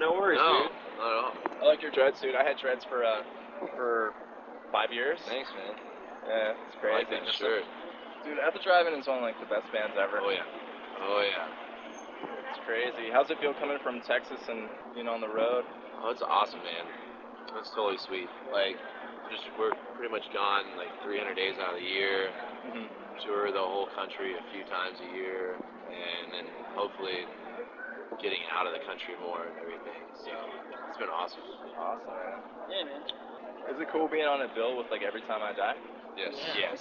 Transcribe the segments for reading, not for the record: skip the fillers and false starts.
no worries, No, dude. not at all. I like your dreads, dude. I had dreads for 5 years. Thanks, man. Yeah, it's I crazy. like that shirt. Dude, At the Drive-In is one of like the best bands ever. Oh yeah. Oh yeah. It's crazy. How's it feel coming from Texas and being on the road? Oh, it's awesome, man. That's totally sweet. Like, we're pretty much gone like 300 days out of the year. Mm-hmm. Tour the whole country a few times a year, and then hopefully getting out of the country more and everything. So it's been awesome. Awesome, man. Yeah, man. Is it cool being on a bill with like Every Time I Die? Yes. Yeah. Yes.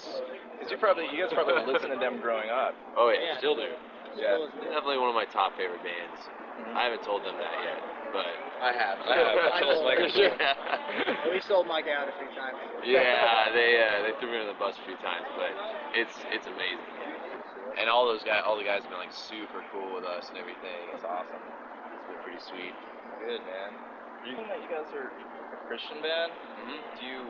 Because you guys probably listened to them growing up. Oh yeah, Yeah. still do. Yeah. Definitely one of my top favorite bands. Mhm. I haven't told them that yet, but I have. I told like Micah. We sold Micah out a few times. Yeah, they threw me on the bus a few times, but it's amazing. And all the guys have been like super cool with us and everything. That's awesome. It's been pretty sweet. Good, man. Do you think that you guys are a Christian band? Mm-hmm. Do you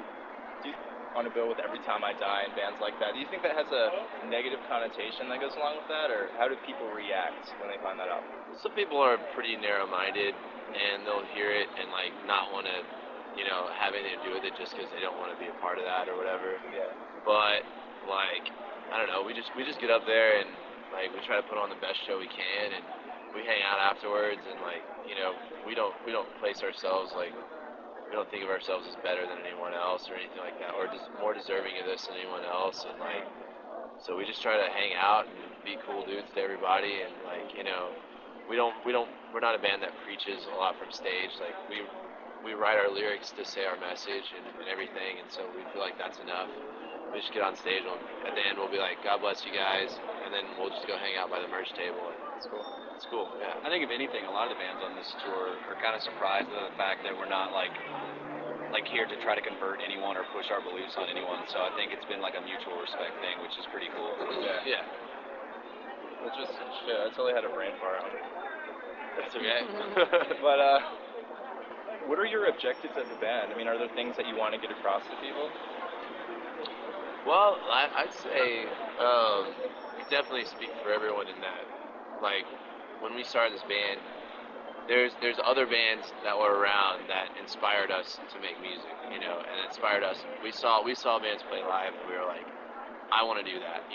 on a bill with Every Time I Die and bands like that? Do you think that has a negative connotation that goes along with that, or how do people react when they find that out? Some people are pretty narrow-minded, and they'll hear it and like not want to, have anything to do with it just because they don't want to be a part of that or whatever. Yeah. But like, I don't know, we just get up there and like we try to put on the best show we can, and we hang out afterwards, and like, we don't place ourselves like. We don't think of ourselves as better than anyone else or anything like that, or just more deserving of this than anyone else, and like, so we just try to hang out and be cool dudes to everybody, and like, we're not a band that preaches a lot from stage. Like we write our lyrics to say our message and everything, and so we feel like that's enough. We just get on stage, and at the end we'll be like, God bless you guys, and then we'll just go hang out by the merch table. That's cool. It's cool, yeah. I think if anything, a lot of the bands on this tour are kind of surprised at the fact that we're not like here to try to convert anyone or push our beliefs on anyone. So I think it's been like a mutual respect thing, which is pretty cool. Yeah. Well, just shit. I totally had a brain fart. That's okay. But what are your objectives as a band? I mean, are there things that you want to get across to people? Well, I'd say definitely speak for everyone in that. Like, when we started this band, there's other bands that were around that inspired us to make music, and inspired us. We saw bands play live, and we were like, I want to do that,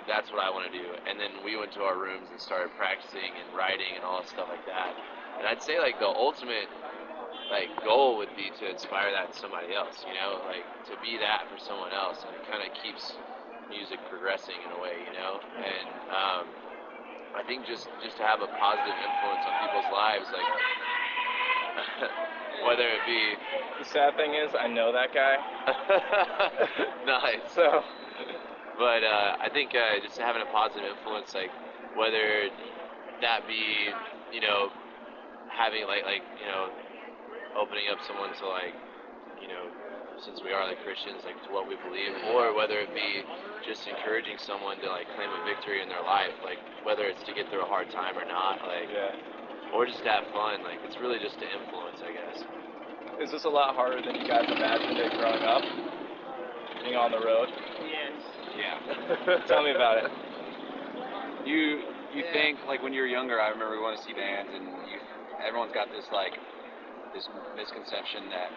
That's what I want to do. And then we went to our rooms and started practicing and writing and all that stuff like that. And I'd say like the ultimate like goal would be to inspire that in somebody else, like to be that for someone else, and it kind of keeps music progressing in a way, And I think just to have a positive influence on people's lives, like whether it be. The sad thing is, I know that guy. Nice. So. But I think just having a positive influence, like whether that be, having like opening up someone to like, since we are like Christians, like to what we believe, or whether it be just encouraging someone to like claim a victory in their life, like whether it's to get through a hard time or not, like, or just to have fun, like it's really just to influence, I guess. Is this a lot harder than you guys imagined it growing up? Being on the road? Yes. Yeah. Tell me about it. You think like when you're younger, I remember going to see bands, and everyone's got this like this misconception that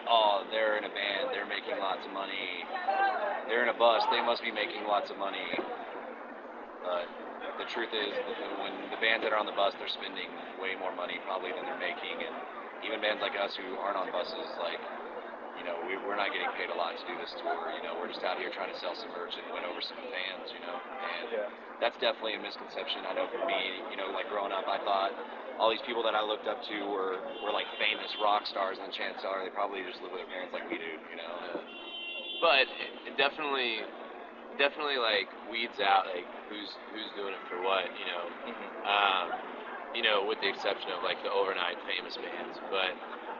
they're in a band, they're making lots of money, they're in a bus, they must be making lots of money. But the truth is that when the bands that are on the bus, they're spending way more money probably than they're making, and even bands like us who aren't on buses, like, we're not getting paid a lot to do this tour. We're just out here trying to sell some merch and win over some fans, and that's definitely a misconception. I know for me, like growing up, I thought all these people that I looked up to were like famous rock stars, and chances are they probably just live with their parents like we do, But it definitely like weeds out like who's doing it for what, with the exception of like the overnight famous bands. But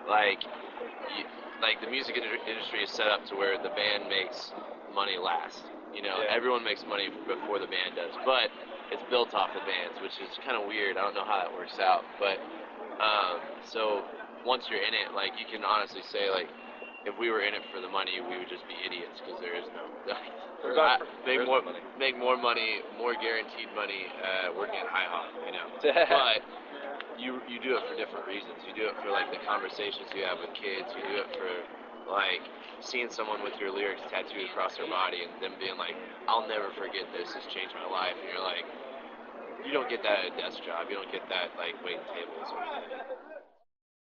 like the music industry is set up to where the band makes money last. Everyone makes money before the band does, but it's built off the bands, which is kind of weird. I don't know how that works out, but so once you're in it, like you can honestly say like if we were in it for the money, we would just be idiots because there is no. Make more money, more guaranteed money working at IHOP, But you do it for different reasons. You do it for like the conversations you have with kids. You do it for like seeing someone with your lyrics tattooed across their body and them being like, I'll never forget this. It's changed my life. And you're like, you don't get that at a desk job. You don't get that like waiting tables or anything.